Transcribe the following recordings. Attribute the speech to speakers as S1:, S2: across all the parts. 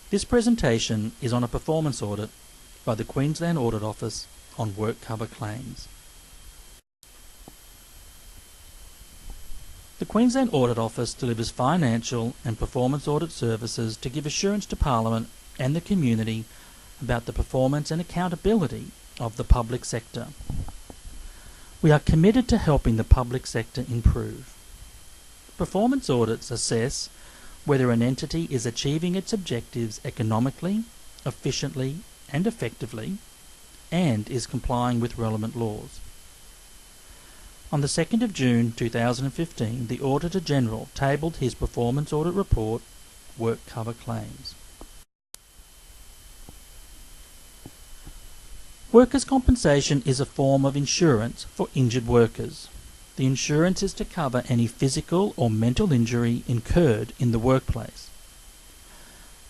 S1: This presentation is on a performance audit by the Queensland Audit Office on WorkCover claims. The Queensland Audit Office delivers financial and performance audit services to give assurance to Parliament and the community about the performance and accountability of the public sector. We are committed to helping the public sector improve. Performance audits assess whether an entity is achieving its objectives economically, efficiently and effectively, and is complying with relevant laws. On the 2nd of June 2015, the Auditor General tabled his performance audit report, WorkCover Claims. Workers' compensation is a form of insurance for injured workers. The insurance is to cover any physical or mental injury incurred in the workplace.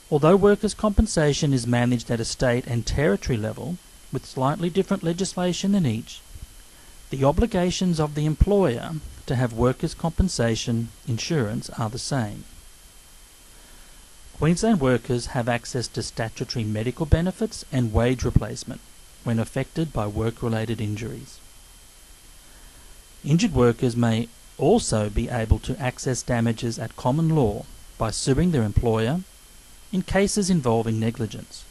S1: Although workers' compensation is managed at a state and territory level, with slightly different legislation in each, the obligations of the employer to have workers' compensation insurance are the same. Queensland workers have access to statutory medical benefits and wage replacement when affected by work-related injuries. Injured workers may also be able to access damages at common law by suing their employer in cases involving negligence.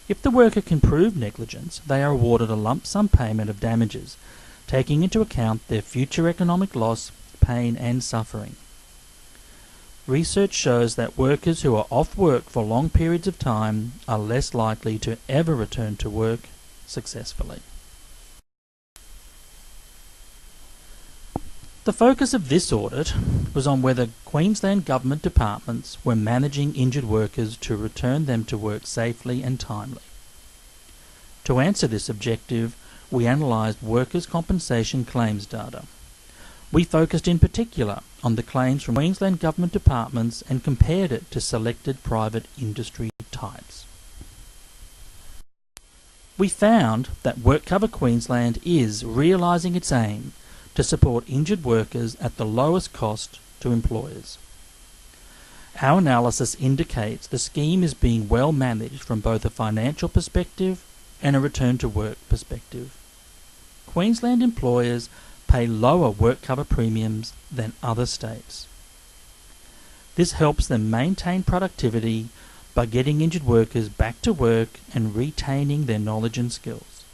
S1: If the worker can prove negligence, they are awarded a lump sum payment of damages, taking into account their future economic loss, pain and suffering. Research shows that workers who are off work for long periods of time are less likely to ever return to work successfully. The focus of this audit was on whether Queensland Government Departments were managing injured workers to return them to work safely and timely. To answer this objective, we analysed workers' compensation claims data. We focused in particular on the claims from Queensland Government Departments and compared it to selected private industry types. We found that WorkCover Queensland is realising its aim to support injured workers at the lowest cost to employers. Our analysis indicates the scheme is being well managed from both a financial perspective and a return to work perspective. Queensland employers pay lower WorkCover premiums than other states. This helps them maintain productivity by getting injured workers back to work and retaining their knowledge and skills.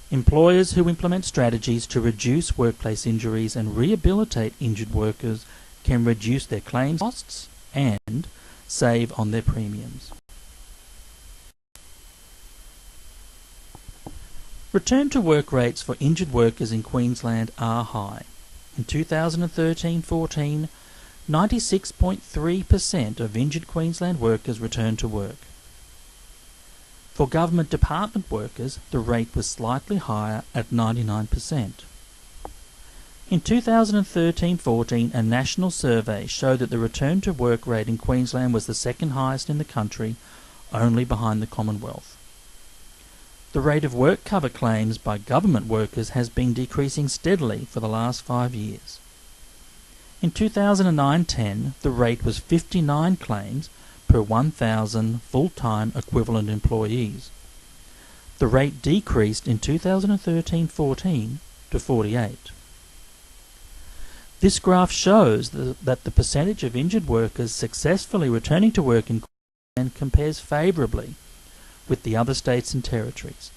S1: Employers who implement strategies to reduce workplace injuries and rehabilitate injured workers can reduce their claims costs and save on their premiums. Return to work rates for injured workers in Queensland are high. In 2013-14, 96.3% of injured Queensland workers returned to work. For government department workers, the rate was slightly higher at 99%. In 2013-14, a national survey showed that the return to work rate in Queensland was the second highest in the country, only behind the Commonwealth. The rate of WorkCover claims by government workers has been decreasing steadily for the last 5 years. In 2009-10, the rate was 59 claims per 1,000 full-time equivalent employees. The rate decreased in 2013-14 to 48. This graph shows that the percentage of injured workers successfully returning to work in Queensland compares favourably with the other states and territories.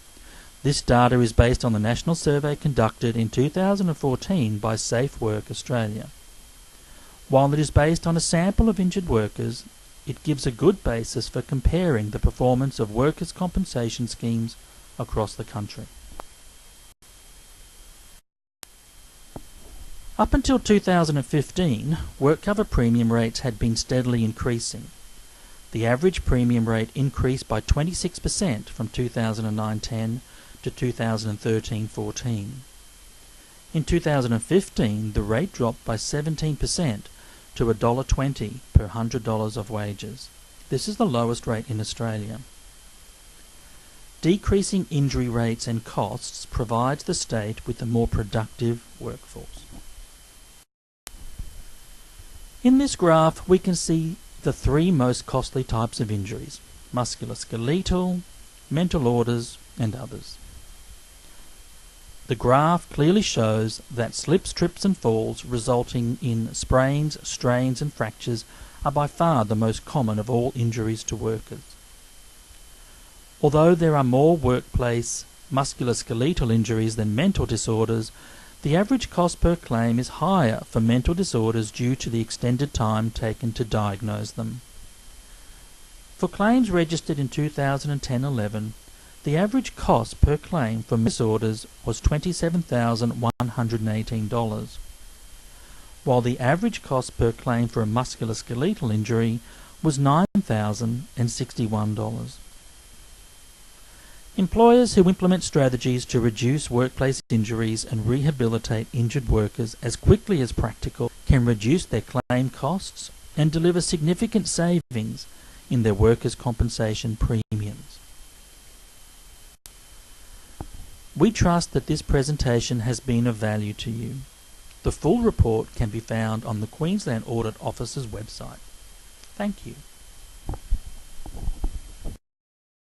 S1: This data is based on the national survey conducted in 2014 by Safe Work Australia. While it is based on a sample of injured workers, it gives a good basis for comparing the performance of workers' compensation schemes across the country. Up until 2015, WorkCover premium rates had been steadily increasing. The average premium rate increased by 26% from 2009-10 to 2013-14. In 2015, the rate dropped by 17% to $1.20 per $100 of wages. This is the lowest rate in Australia. Decreasing injury rates and costs provides the state with a more productive workforce. In this graph, we can see the three most costly types of injuries: musculoskeletal, mental orders, and others. The graph clearly shows that slips, trips and falls resulting in sprains, strains and fractures are by far the most common of all injuries to workers. Although there are more workplace musculoskeletal injuries than mental disorders, the average cost per claim is higher for mental disorders due to the extended time taken to diagnose them. For claims registered in 2010-11, the average cost per claim for disorders was $27,118, while the average cost per claim for a musculoskeletal injury was $9,061. Employers who implement strategies to reduce workplace injuries and rehabilitate injured workers as quickly as practical can reduce their claim costs and deliver significant savings in their workers' compensation premiums. We trust that this presentation has been of value to you. The full report can be found on the Queensland Audit Office's website. Thank you.